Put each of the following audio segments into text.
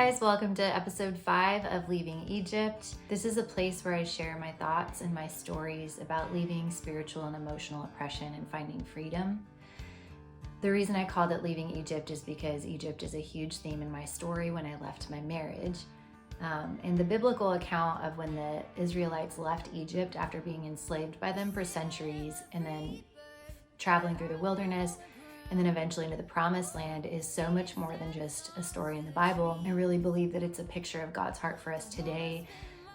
guys, welcome to episode 5 of Leaving Egypt. This is a place where I share my thoughts and my stories about leaving spiritual and emotional oppression and finding freedom. The reason I called it Leaving Egypt is because Egypt is a huge theme in my story when I left my marriage. In the biblical account of when the Israelites left Egypt after being enslaved by them for centuries and then traveling through the wilderness and then eventually into the promised land is so much more than just a story in the Bible. I really believe that it's a picture of God's heart for us today,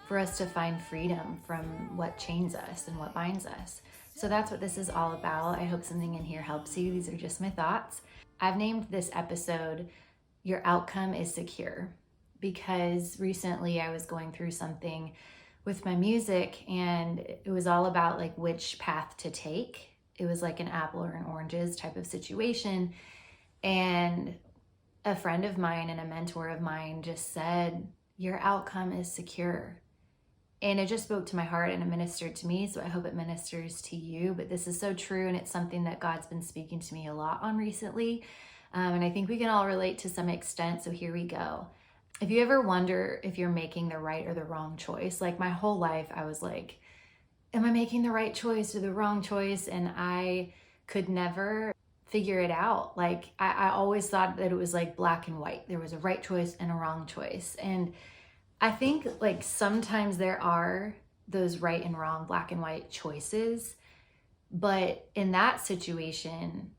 for us to find freedom from what chains us and what binds us. So that's what this is all about. I hope something in here helps you. These are just my thoughts. I've named this episode, Your Outcome is Secure, because recently I was going through something with my music and it was all about like which path to take. It was like an apple or an oranges type of situation. And a friend of mine and a mentor of mine just said, your outcome is secure. And it just spoke to my heart and it ministered to me. So I hope it ministers to you. But this is so true. And it's something that God's been speaking to me a lot on recently. And I think we can all relate to some extent. So here we go. If you ever wonder if you're making the right or the wrong choice, like my whole life, I was like, am I making the right choice or the wrong choice? And I could never figure it out. Like I always thought that it was like black and white. There was a right choice and a wrong choice. And I think like sometimes there are those right and wrong, black and white choices. But in that situation,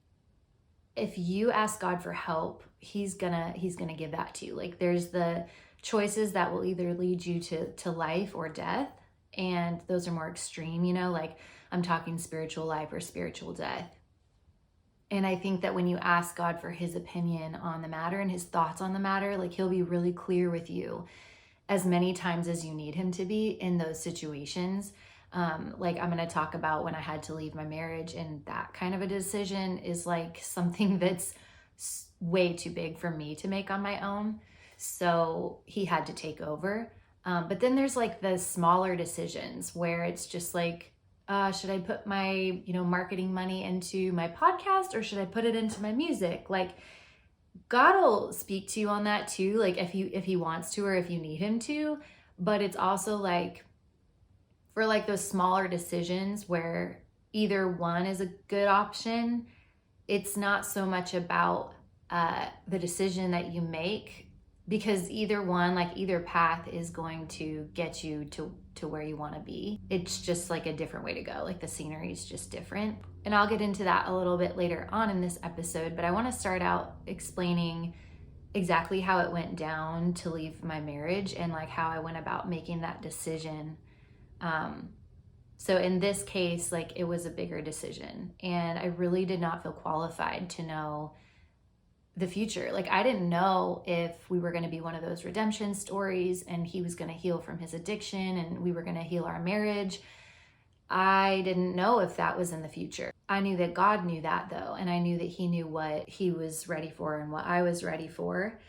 if you ask God for help, he's gonna give that to you. Like there's the choices that will either lead you to life or death. And those are more extreme, like I'm talking spiritual life or spiritual death. And I think that when you ask God for his opinion on the matter and his thoughts on the matter, like he'll be really clear with you as many times as you need him to be in those situations. Like I'm going to talk about when I had to leave my marriage, and that kind of a decision is like something that's way too big for me to make on my own. So he had to take over. But then there's like the smaller decisions where it's just like, should I put my, marketing money into my podcast or should I put it into my music? Like God will speak to you on that too. Like if he wants to, or if you need him to, but it's also like for like those smaller decisions where either one is a good option. It's not so much about, the decision that you make, because either one, like either path is going to get you to where you want to be. It's just like a different way to go. Like the scenery is just different. And I'll get into that a little bit later on in this episode, but I want to start out explaining exactly how it went down to leave my marriage and like how I went about making that decision. So in this case, like it was a bigger decision and I really did not feel qualified to know the future. Like I didn't know if we were going to be one of those redemption stories and he was going to heal from his addiction and we were going to heal our marriage. I didn't know if that was in the future. I knew that God knew that though. And I knew that he knew what he was ready for and what I was ready for.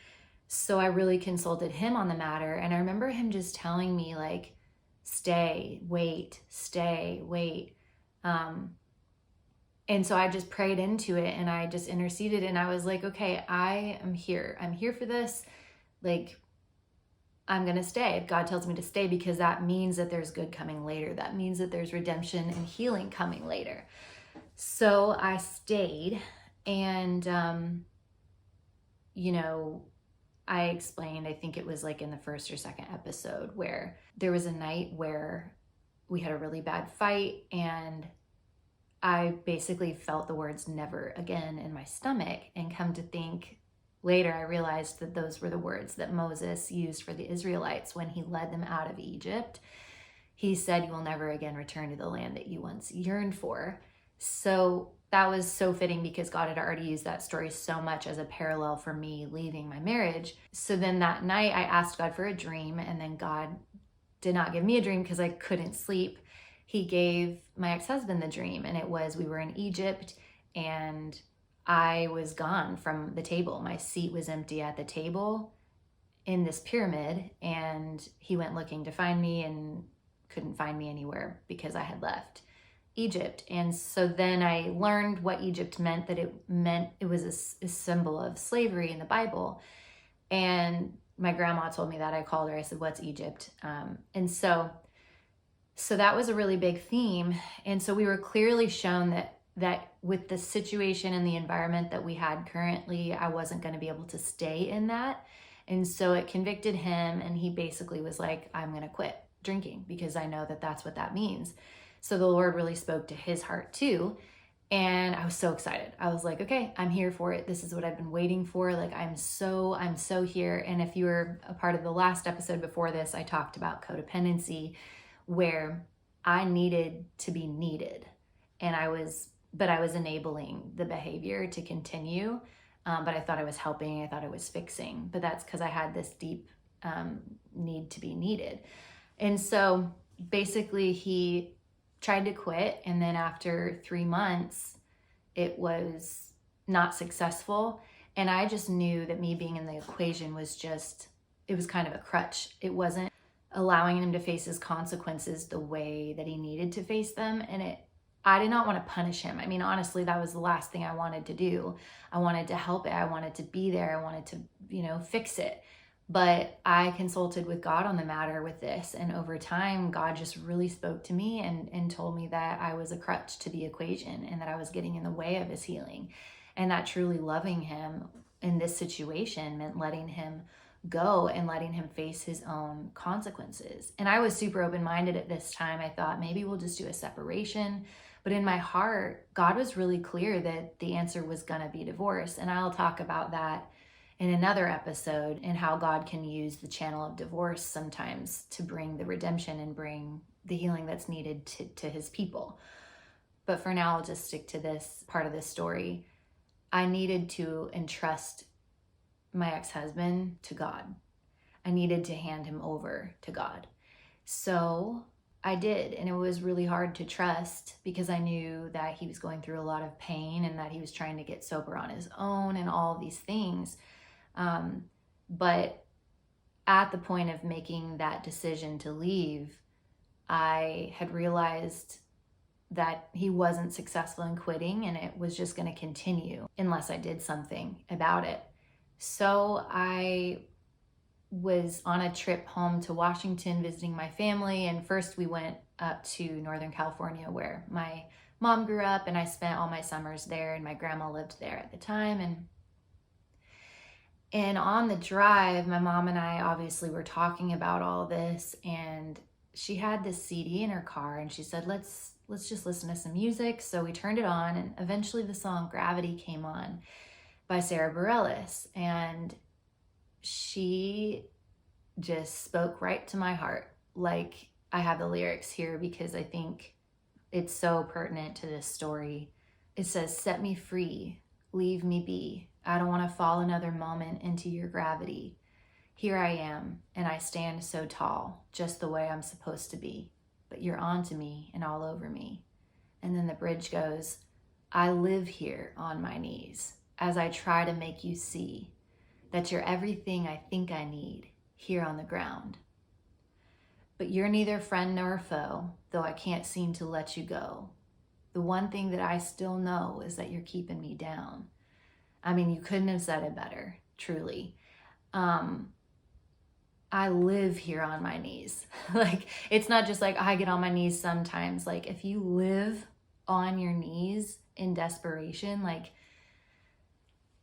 So I really consulted him on the matter. And I remember him just telling me like, stay, wait. And so I just prayed into it and I just interceded and I was like, okay, I am here. I'm here for this. Like, I'm going to stay. If God tells me to stay, because that means that there's good coming later. That means that there's redemption and healing coming later. So I stayed and, I explained, I think it was like in the first or second episode, where there was a night where we had a really bad fight and I basically felt the words never again in my stomach, and come to think later, I realized that those were the words that Moses used for the Israelites when he led them out of Egypt. He said, you will never again return to the land that you once yearned for. So that was so fitting because God had already used that story so much as a parallel for me leaving my marriage. So then that night I asked God for a dream, and then God did not give me a dream because I couldn't sleep. He gave my ex-husband the dream, and it was, we were in Egypt and I was gone from the table. My seat was empty at the table in this pyramid, and he went looking to find me and couldn't find me anywhere because I had left Egypt. And so then I learned what Egypt meant, that it was a symbol of slavery in the Bible. And my grandma told me that. I called her, I said, what's Egypt? And so that was a really big theme. And so we were clearly shown that with the situation and the environment that we had currently, I wasn't going to be able to stay in that. And so it convicted him, and he basically was like, I'm going to quit drinking because I know that that's what that means. So the Lord really spoke to his heart too. And I was so excited. I was like, okay, I'm here for it. This is what I've been waiting for. Like, I'm so here. And if you were a part of the last episode before this, I talked about codependency, where I needed to be needed. And I was enabling the behavior to continue. But I thought I was helping. I thought I was fixing. But that's because I had this deep need to be needed. And so basically he tried to quit. And then after 3 months, it was not successful. And I just knew that me being in the equation was it was kind of a crutch. It wasn't allowing him to face his consequences the way that he needed to face them. And I did not want to punish him. I mean, honestly, that was the last thing I wanted to do. I wanted to help it. I wanted to be there. I wanted to, fix it. But I consulted with God on the matter with this. And over time, God just really spoke to me and told me that I was a crutch to the equation and that I was getting in the way of his healing. And that truly loving him in this situation meant letting him go and letting him face his own consequences. And I was super open-minded at this time. I thought maybe we'll just do a separation. But in my heart, God was really clear that the answer was going to be divorce. And I'll talk about that in another episode, and how God can use the channel of divorce sometimes to bring the redemption and bring the healing that's needed to his people. But for now, I'll just stick to this part of the story. I needed to entrust my ex-husband to God. I needed to hand him over to God. So I did, and it was really hard to trust because I knew that he was going through a lot of pain and that he was trying to get sober on his own and all these things. But at the point of making that decision to leave, I had realized that he wasn't successful in quitting, and it was just going to continue unless I did something about it. So I was on a trip home to Washington visiting my family, and first we went up to Northern California where my mom grew up, and I spent all my summers there, and my grandma lived there at the time. And on the drive, my mom and I obviously were talking about all this, and she had this CD in her car, and she said, let's just listen to some music. So we turned it on, and eventually the song Gravity came on by Sarah Bareilles, and she just spoke right to my heart. Like, I have the lyrics here because I think it's so pertinent to this story. It says, "Set me free, leave me be. I don't want to fall another moment into your gravity. Here I am, and I stand so tall, just the way I'm supposed to be. But you're onto me and all over me." And then the bridge goes, "I live here on my knees as I try to make you see that you're everything I think I need here on the ground. But you're neither friend nor foe, though I can't seem to let you go. The one thing that I still know is that you're keeping me down." I mean, you couldn't have said it better, truly. I live here on my knees. Like, it's not just like I get on my knees sometimes. Like, if you live on your knees in desperation, like,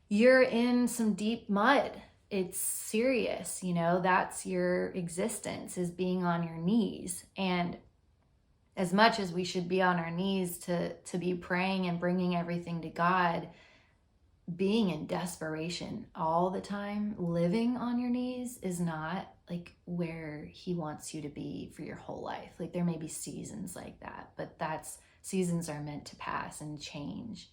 you're in some deep mud. It's serious, that's your existence, is being on your knees. And as much as we should be on our knees to be praying and bringing everything to God, being in desperation all the time, living on your knees, is not like where he wants you to be for your whole life. Like, there may be seasons like that, but seasons are meant to pass and change.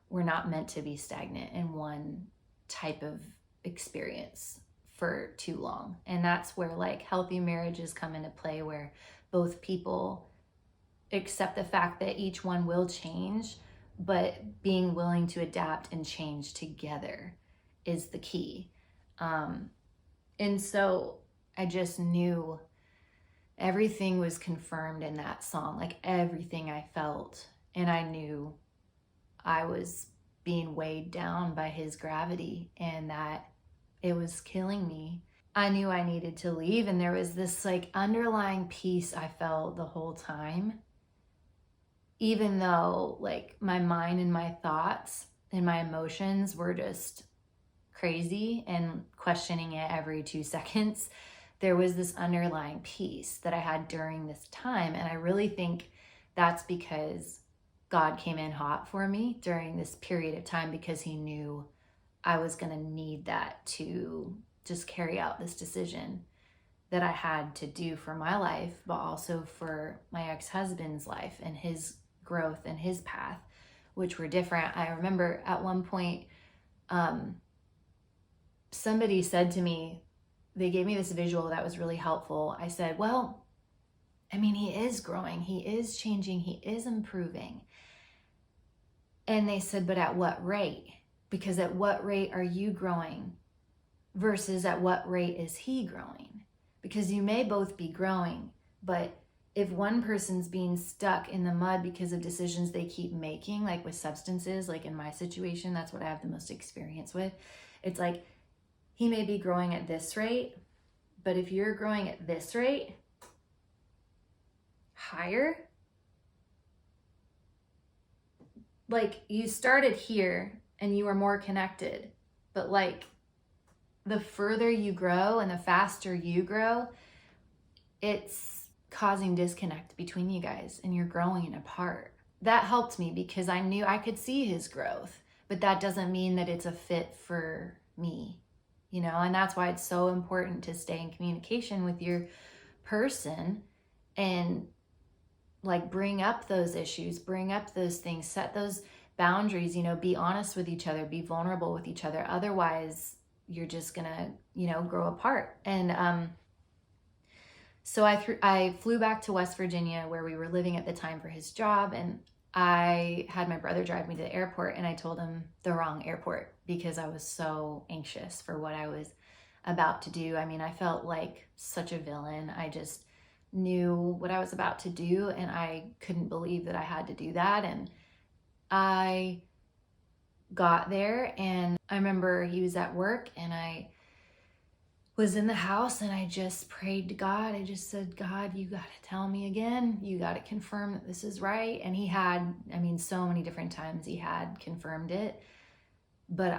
We're not meant to be stagnant in one type of experience for too long. And that's where like healthy marriages come into play, where both people accept the fact that each one will change, but being willing to adapt and change together is the key. And so I just knew everything was confirmed in that song, like everything I felt. And I knew I was being weighed down by his gravity and that it was killing me. I knew I needed to leave. And there was this like underlying peace I felt the whole time, even though like my mind and my thoughts and my emotions were just crazy and questioning it every 2 seconds. There was this underlying peace that I had during this time. And I really think that's because God came in hot for me during this period of time, because he knew I was going to need that to just carry out this decision that I had to do for my life, but also for my ex-husband's life and his growth and his path, which were different. I remember at one point, somebody said to me, they gave me this visual that was really helpful. I said, well, I mean, he is growing, he is changing, he is improving. And they said, but at what rate? Because at what rate are you growing versus at what rate is he growing? Because you may both be growing, but if one person's being stuck in the mud because of decisions they keep making, like with substances, like in my situation, that's what I have the most experience with. It's like, he may be growing at this rate, but if you're growing at this rate, higher, like you started here and you are more connected, but like the further you grow and the faster you grow, it's causing disconnect between you guys and you're growing apart. That helped me because I knew I could see his growth, but that doesn't mean that it's a fit for me, you know? And that's why it's so important to stay in communication with your person and like bring up those issues, bring up those things, set those boundaries, you know, be honest with each other, be vulnerable with each other. Otherwise, you're just gonna, you know, grow apart. And so I flew back to West Virginia where we were living at the time for his job, and I had my brother drive me to the airport, and I told him the wrong airport because I was so anxious for what I was about to do. I mean, I felt like such a villain. I just knew what I was about to do, and I couldn't believe that I had to do that. And I got there, and I remember he was at work, and I was in the house, and I just prayed to God. I just said, God, you got to tell me again. You got to confirm that this is right. And he had, I mean, so many different times he had confirmed it, but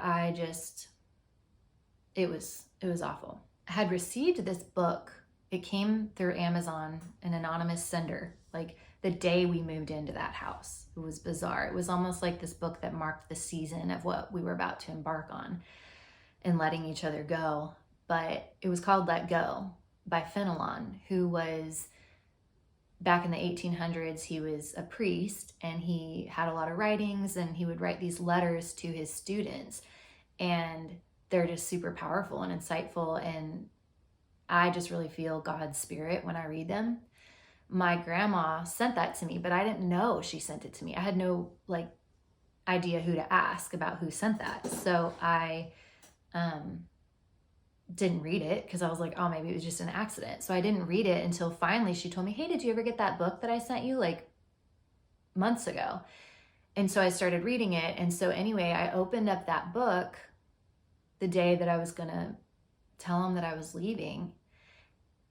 it was awful. I had received this book. It came through Amazon, an anonymous sender, like the day we moved into that house. It was bizarre. It was almost like this book that marked the season of what we were about to embark on and letting each other go. But it was called Let Go by Fenelon, who was, back in the 1800s, he was a priest, and he had a lot of writings, and he would write these letters to his students, and they're just super powerful and insightful, and I just really feel God's spirit when I read them. My grandma sent that to me, but I didn't know she sent it to me. I had no like idea who to ask about who sent that. So I didn't read it because I was like, oh, maybe it was just an accident. So I didn't read it until finally she told me, hey, did you ever get that book that I sent you like months ago? And so I started reading it. And so anyway, I opened up that book the day that I was going to tell him that I was leaving.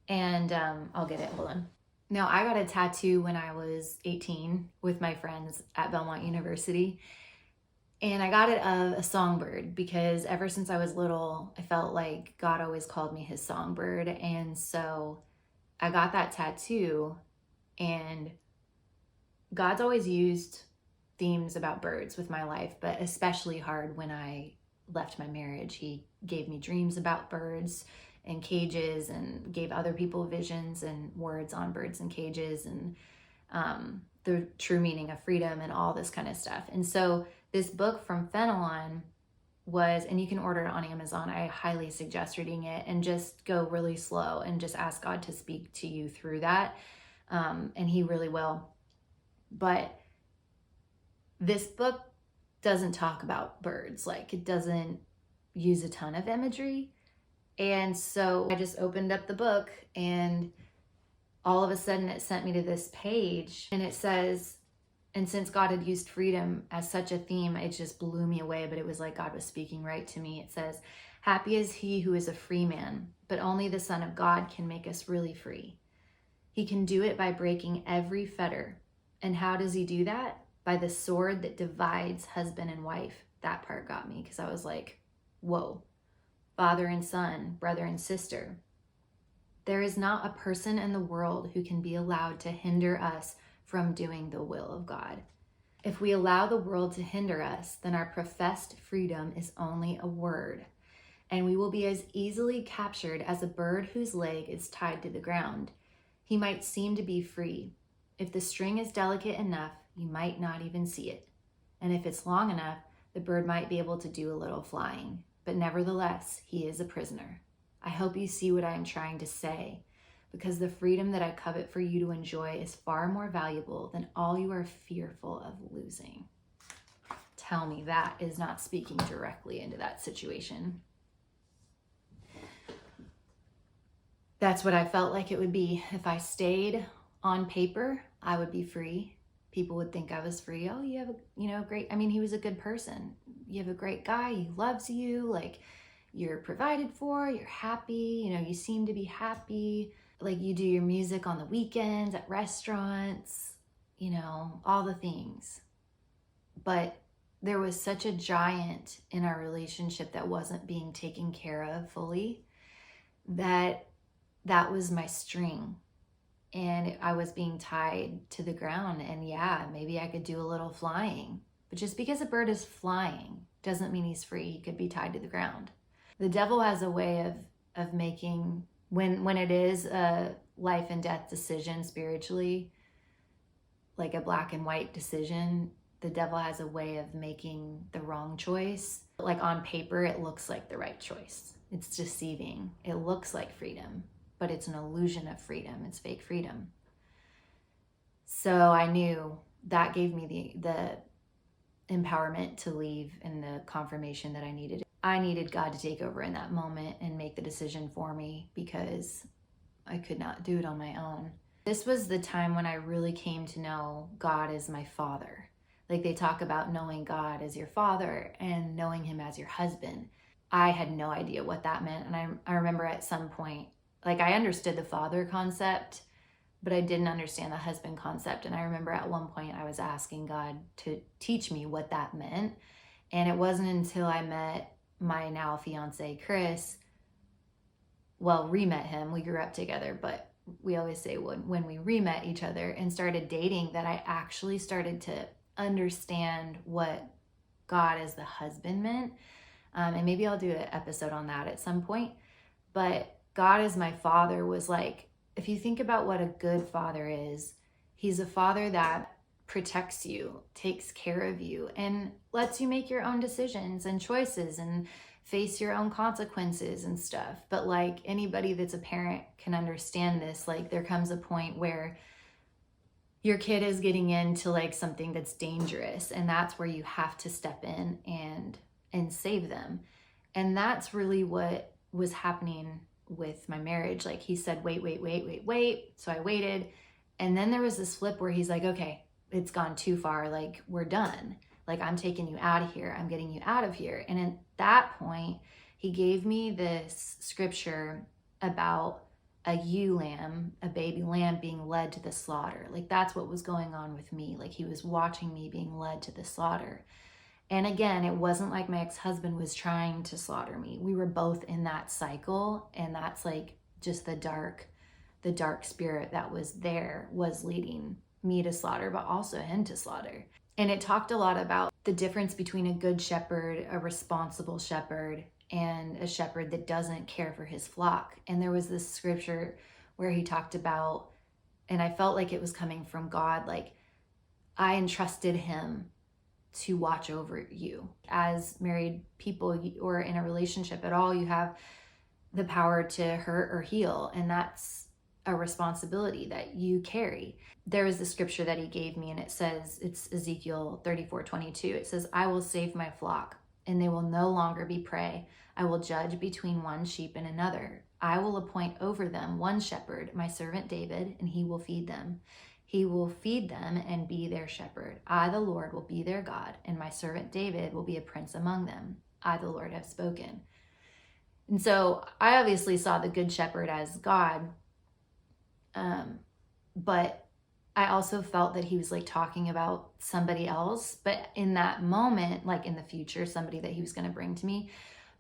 And I'll get it. Hold on. Now, I got a tattoo when I was 18 with my friends at Belmont University. And I got it of a songbird because ever since I was little, I felt like God always called me his songbird. And so I got that tattoo, and God's always used themes about birds with my life, but especially hard when I left my marriage. He gave me dreams about birds and cages, and gave other people visions and words on birds and cages, and the true meaning of freedom and all this kind of stuff. And so this book from Fenelon was, and you can order it on Amazon. I highly suggest reading it, and just go really slow and just ask God to speak to you through that. And he really will. But this book doesn't talk about birds. Like, it doesn't use a ton of imagery. And so I just opened up the book, and all of a sudden it sent me to this page, and it says, And since God had used freedom as such a theme, it just blew me away. But it was like God was speaking right to me. It says, happy is he who is a free man, but only the Son of God can make us really free. He can do it by breaking every fetter. And how does he do that? By the sword that divides husband and wife. That part got me because I was like, whoa, father and son, brother and sister. There is not a person in the world who can be allowed to hinder us from doing the will of God. If we allow the world to hinder us, then our professed freedom is only a word, and we will be as easily captured as a bird whose leg is tied to the ground. He might seem to be free. If the string is delicate enough, you might not even see it. And if it's long enough, the bird might be able to do a little flying. But nevertheless, he is a prisoner. I hope you see what I am trying to say, because the freedom that I covet for you to enjoy is far more valuable than all you are fearful of losing. Tell me that is not speaking directly into that situation. That's what I felt like it would be. If I stayed on paper, I would be free. People would think I was free. Oh, you have a, great, I mean, he was a good person. You have a great guy. He loves you. Like, you're provided for, you're happy. You seem to be happy. Like, you do your music on the weekends at restaurants, all the things. But there was such a giant in our relationship that wasn't being taken care of fully, that was my string. And I was being tied to the ground. And yeah, maybe I could do a little flying. But just because a bird is flying doesn't mean he's free. He could be tied to the ground. The devil has a way of making, when it is a life and death decision spiritually, like a black and white decision, the devil has a way of making the wrong choice. Like, on paper, it looks like the right choice. It's deceiving. It looks like freedom, but it's an illusion of freedom. It's fake freedom. So I knew that gave me the empowerment to leave and the confirmation that I needed. I needed God to take over in that moment and make the decision for me, because I could not do it on my own. This was the time when I really came to know God as my father. Like, they talk about knowing God as your father and knowing him as your husband. I had no idea what that meant. And I remember at some point, like, I understood the father concept, but I didn't understand the husband concept. And I remember at one point I was asking God to teach me what that meant. And it wasn't until I met my now fiance, Chris, re-met him. We grew up together, but we always say when we re-met each other and started dating, that I actually started to understand what God as the husband meant. And maybe I'll do an episode on that at some point. But God as my father was like, if you think about what a good father is, he's a father that protects you, takes care of you, and lets you make your own decisions and choices and face your own consequences and stuff. But like, anybody that's a parent can understand this. Like, there comes a point where your kid is getting into like something that's dangerous, and that's where you have to step in and save them. And that's really what was happening with my marriage. Like, he said, wait. So I waited. And then there was this flip where he's like, okay, it's gone too far. Like, we're done. Like, I'm taking you out of here. I'm getting you out of here. And at that point, he gave me this scripture about a ewe lamb, a baby lamb being led to the slaughter. Like, that's what was going on with me. Like, he was watching me being led to the slaughter. And again, it wasn't like my ex-husband was trying to slaughter me. We were both in that cycle, and that's like just the dark spirit that was there was leading me to slaughter, but also him to slaughter. And it talked a lot about the difference between a good shepherd, a responsible shepherd, and a shepherd that doesn't care for his flock. And there was this scripture where he talked about, and I felt like it was coming from God, like, I entrusted him to watch over you. As married people or in a relationship at all, you have the power to hurt or heal, and that's a responsibility that you carry. There was the scripture that he gave me, and it says, it's Ezekiel 34:22. It says, I will save my flock, and they will no longer be prey. I will judge between one sheep and another. I will appoint over them one shepherd, my servant David, and he will feed them. He will feed them and be their shepherd. I, the Lord, will be their God, and my servant David will be a prince among them. I, the Lord, have spoken. And so I obviously saw the good shepherd as God, but I also felt that he was like talking about somebody else. But in that moment, like in the future, somebody that he was going to bring to me.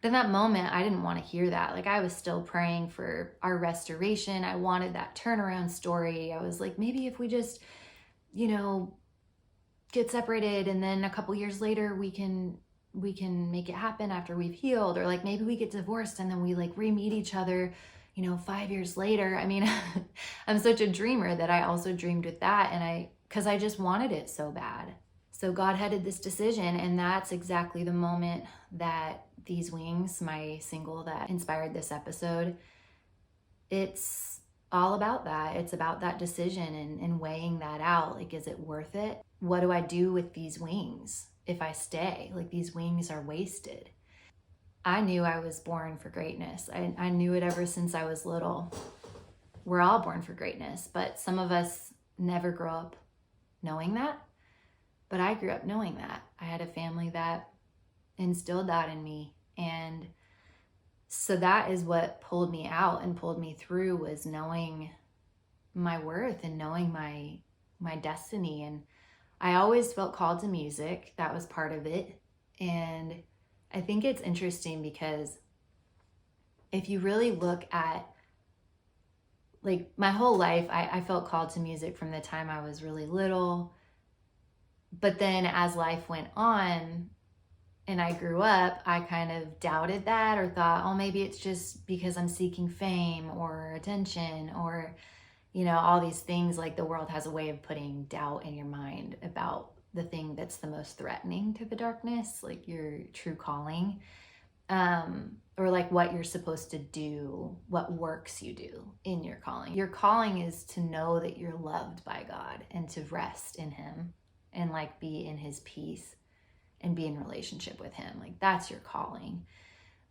But in that moment, I didn't want to hear that. Like I was still praying for our restoration. I wanted that turnaround story. I was like, maybe if we just, get separated and then a couple years later we can make it happen after we've healed, or like maybe we get divorced and then we like re-meet each other 5 years later. I mean, I'm such a dreamer that I also dreamed with that, and because I just wanted it so bad. So God headed this decision, and that's exactly the moment that These Wings, my single that inspired this episode, it's all about that. It's about that decision and weighing that out. Like, is it worth it? What do I do with these wings if I stay? Like, these wings are wasted. I knew I was born for greatness. I knew it ever since I was little. We're all born for greatness, but some of us never grow up knowing that. But I grew up knowing that. I had a family that instilled that in me. And so that is what pulled me out and pulled me through, was knowing my worth and knowing my destiny. And I always felt called to music. That was part of it. And I think it's interesting because if you really look at, like, my whole life, I felt called to music from the time I was really little. But then as life went on and I grew up, I kind of doubted that, or thought, oh, maybe it's just because I'm seeking fame or attention, or, all these things. Like, the world has a way of putting doubt in your mind about the thing that's the most threatening to the darkness, like your true calling, or like what you're supposed to do, what works you do in your calling. Your calling is to know that you're loved by God and to rest in Him and like be in His peace and be in relationship with Him. Like, that's your calling.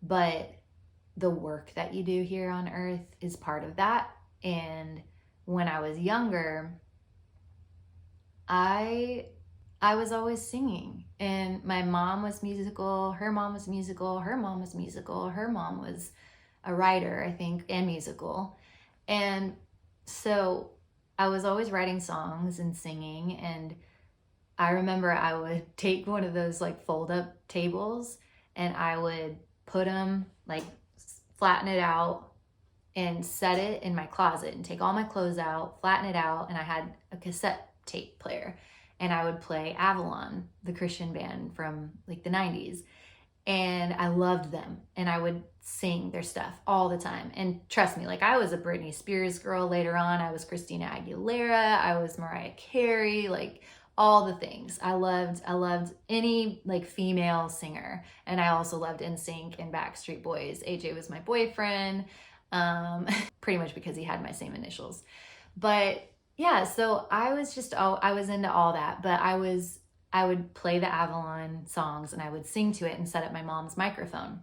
But the work that you do here on earth is part of that. And when I was younger, I was always singing, and my mom was musical, her mom was musical, her mom was musical, her mom was a writer, I think, and musical. And so I was always writing songs and singing. And I remember I would take one of those like fold up tables and I would put them, like, flatten it out and set it in my closet and take all my clothes out, flatten it out. And I had a cassette tape player, and I would play Avalon, the Christian band from like the 90s. And I loved them, and I would sing their stuff all the time. And trust me, like, I was a Britney Spears girl later on. I was Christina Aguilera. I was Mariah Carey, like all the things. I loved any like female singer. And I also loved NSYNC and Backstreet Boys. AJ was my boyfriend, pretty much because he had my same initials. But yeah, so I was into all that. But I would play the Avalon songs and I would sing to it and set up my mom's microphone,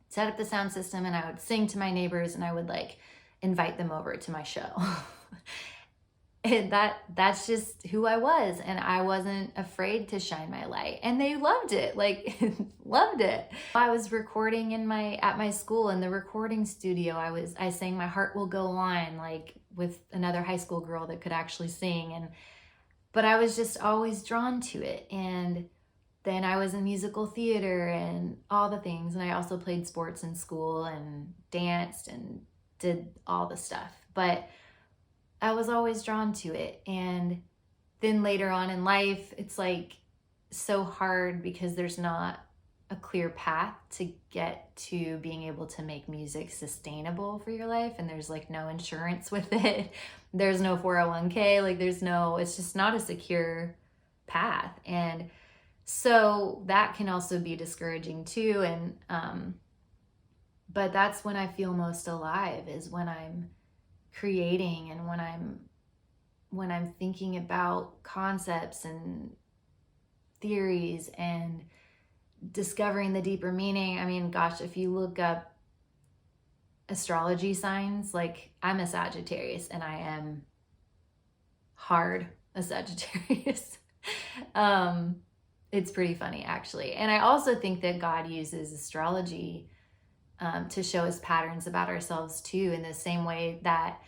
set up the sound system, and I would sing to my neighbors, and I would like invite them over to my show. And that's just who I was. And I wasn't afraid to shine my light, and they loved it, like loved it. I was recording at my school in the recording studio. I sang My Heart Will Go On, like with another high school girl that could actually sing. But I was just always drawn to it. And then I was in musical theater and all the things. And I also played sports in school and danced and did all the stuff. But I was always drawn to it. And then later on in life, it's like so hard because there's not a clear path to get to being able to make music sustainable for your life. And there's like no insurance with it. There's no 401k, like it's just not a secure path. And so that can also be discouraging too. And, but that's when I feel most alive, is when I'm creating and when I'm thinking about concepts and theories and discovering the deeper meaning. I mean, gosh, if you look up astrology signs, like, I'm a Sagittarius and I am hard a Sagittarius. It's pretty funny, actually. And I also think that God uses astrology to show us patterns about ourselves too, in the same way that,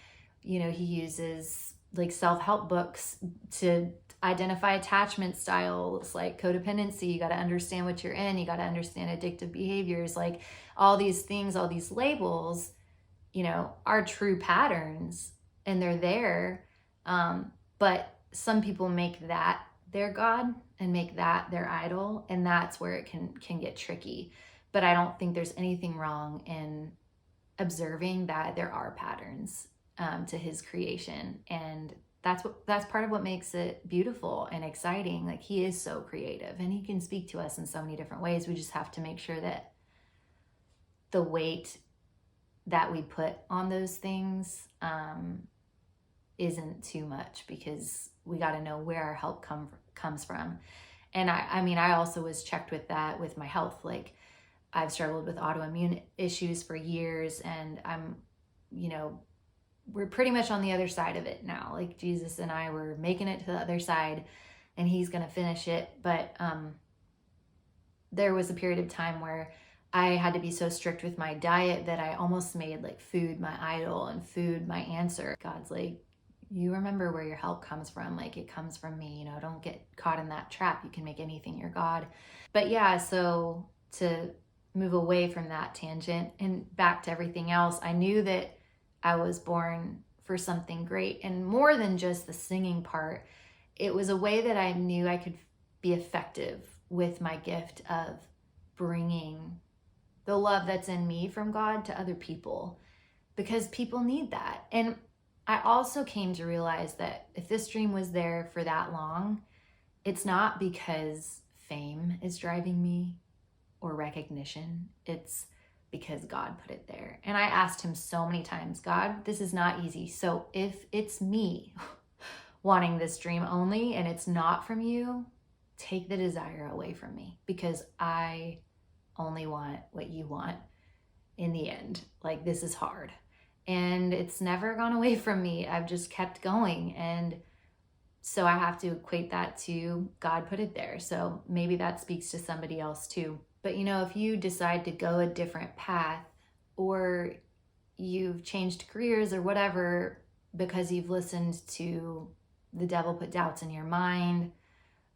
you know, he uses like self-help books to identify attachment styles like codependency. You got to understand what you're in. You got to understand addictive behaviors, like all these things, all these labels, you know, are true patterns and they're there. But some people make that their God and make that their idol, and that's where it can get tricky. But I don't think there's anything wrong in observing that there are patterns to his creation, and that's part of what makes it beautiful and exciting. Like, he is so creative and he can speak to us in so many different ways. We just have to make sure that the weight that we put on those things isn't too much, because we got to know where our help comes from. And I mean, I also was checked with that with my health. Like, I've struggled with autoimmune issues for years, and I'm, you know, we're pretty much on the other side of it now. Like, Jesus and I were making it to the other side, and he's going to finish it. But there was a period of time where I had to be so strict with my diet that I almost made like food my idol and food my answer. God's like, you remember where your help comes from. Like, it comes from me, you know, don't get caught in that trap. You can make anything your God. But yeah, so to move away from that tangent and back to everything else, I knew that I was born for something great, and more than just the singing part. It was a way that I knew I could be effective with my gift of bringing the love that's in me from God to other people, because people need that. And I also came to realize that if this dream was there for that long, it's not because fame is driving me or recognition. It's because God put it there. And I asked him so many times, God, this is not easy. So if it's me wanting this dream only and it's not from you, take the desire away from me, because I only want what you want in the end. Like, this is hard. And it's never gone away from me. I've just kept going. And so I have to equate that to God put it there. So maybe that speaks to somebody else too. But you know, if you decide to go a different path, or you've changed careers or whatever because you've listened to the devil put doubts in your mind,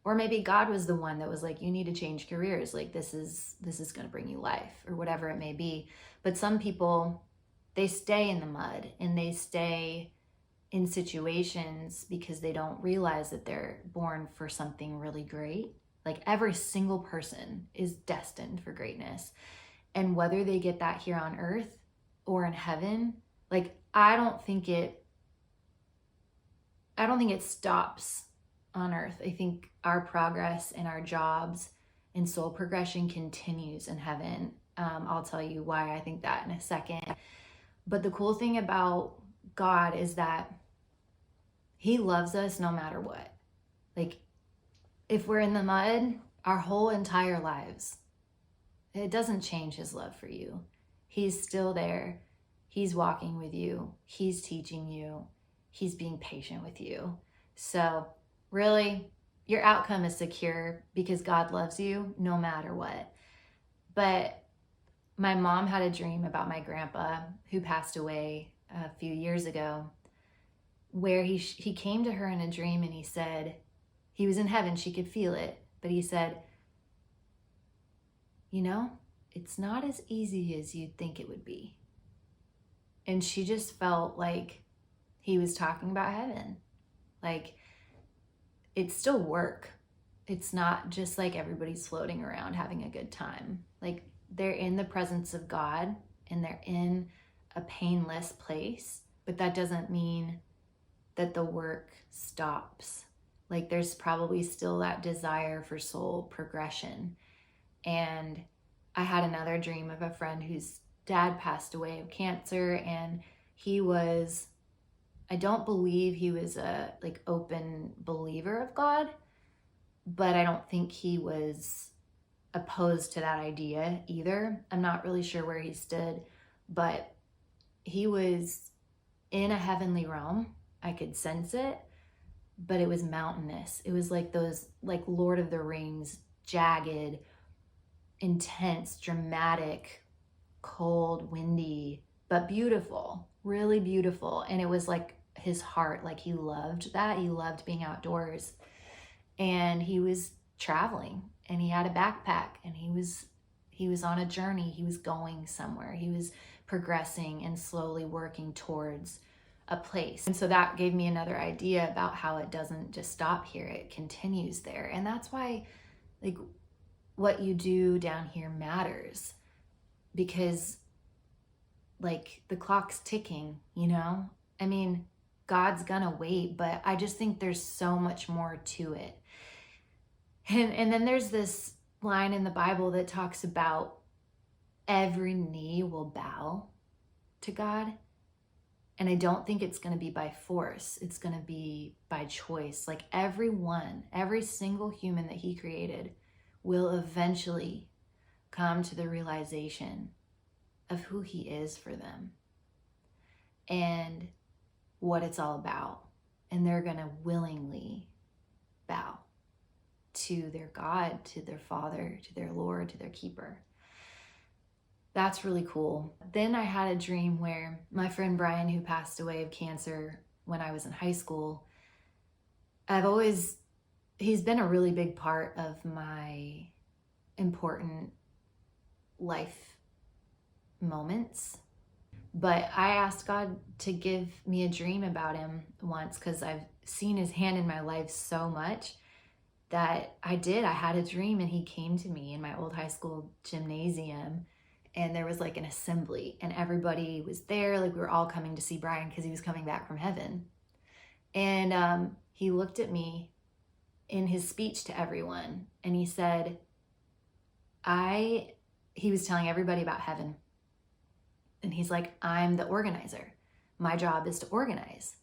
or maybe God was the one that was like, you need to change careers. Like, this is going to bring you life, or whatever it may be. But some people, they stay in the mud and they stay in situations because they don't realize that they're born for something really great. Like, every single person is destined for greatness. And whether they get that here on earth or in heaven, like, I don't think it stops on earth. I think our progress and our jobs and soul progression continues in heaven. I'll tell you why I think that in a second. But the cool thing about God is that he loves us no matter what. Like, if we're in the mud our whole entire lives, it doesn't change his love for you. He's still there. He's walking with you. He's teaching you. He's being patient with you. So really, your outcome is secure because God loves you no matter what. But my mom had a dream about my grandpa who passed away a few years ago, where he came to her in a dream and he said, he was in heaven, she could feel it, but he said, you know, it's not as easy as you'd think it would be. And she just felt like he was talking about heaven. Like, it's still work. It's not just like everybody's floating around having a good time. Like, they're in the presence of God and they're in a painless place, but that doesn't mean that the work stops. Like, there's probably still that desire for soul progression. And I had another dream of a friend whose dad passed away of cancer, and I don't believe he was a like open believer of God, but I don't think he was opposed to that idea either. I'm not really sure where he stood, but he was in a heavenly realm. I could sense it, but it was mountainous. It was like those, like Lord of the Rings, jagged, intense, dramatic, cold, windy, but beautiful, really beautiful. And it was like his heart, like he loved that. He loved being outdoors. And he was traveling, and he had a backpack, and he was on a journey. He was going somewhere. He was progressing and slowly working towards a place. And so that gave me another idea about how it doesn't just stop here. It continues there. And that's why, like, what you do down here matters, because like the clock's ticking, you know? I mean, God's gonna wait, but I just think there's so much more to it. And then there's this line in the Bible that talks about every knee will bow to God. And I don't think it's going to be by force. It's going to be by choice. Like everyone, every single human that he created will eventually come to the realization of who he is for them and what it's all about. And they're going to willingly bow to their God, to their Father, to their Lord, to their keeper. That's really cool. Then I had a dream where my friend Brian, who passed away of cancer when I was in high school, he's been a really big part of my important life moments. But I asked God to give me a dream about him once, because I've seen his hand in my life so much that I had a dream, and he came to me in my old high school gymnasium, and there was like an assembly, and everybody was there. Like we were all coming to see Brian because he was coming back from heaven. And he looked at me in his speech to everyone, and he said, he was telling everybody about heaven. And he's like, I'm the organizer. My job is to organize.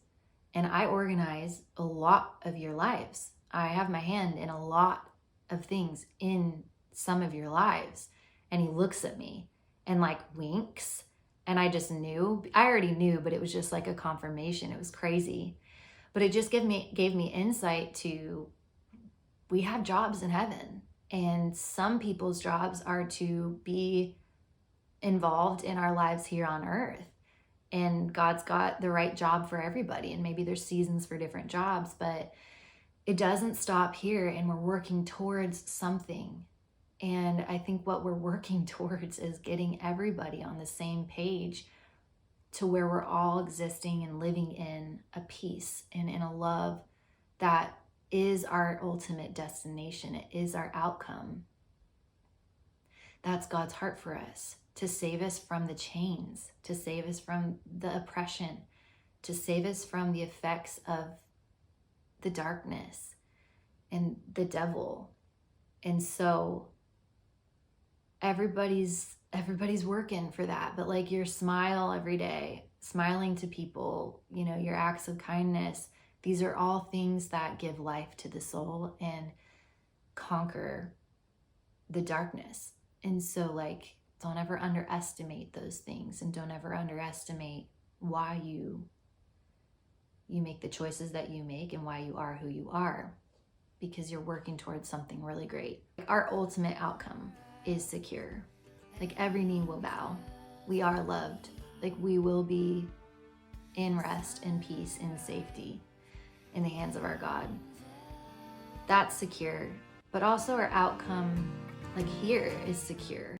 And I organize a lot of your lives. I have my hand in a lot of things in some of your lives. And he looks at me and like winks. And I just knew, I already knew, but it was just like a confirmation. It was crazy. But it just gave me insight to, we have jobs in heaven. And some people's jobs are to be involved in our lives here on earth. And God's got the right job for everybody. And maybe there's seasons for different jobs, but it doesn't stop here, and we're working towards something. And I think what we're working towards is getting everybody on the same page to where we're all existing and living in a peace and in a love that is our ultimate destination. It is our outcome. That's God's heart for us, to save us from the chains, to save us from the oppression, to save us from the effects of the darkness and the devil. And so everybody's working for that. But like your smile every day, smiling to people, you know, your acts of kindness, these are all things that give life to the soul and conquer the darkness. And so like, don't ever underestimate those things, and don't ever underestimate why you make the choices that you make and why you are who you are, because you're working towards something really great. Our ultimate outcome is secure. Like every knee will bow. We are loved. Like we will be in rest and peace and safety in the hands of our God. That's secure. But also our outcome, like here, is secure.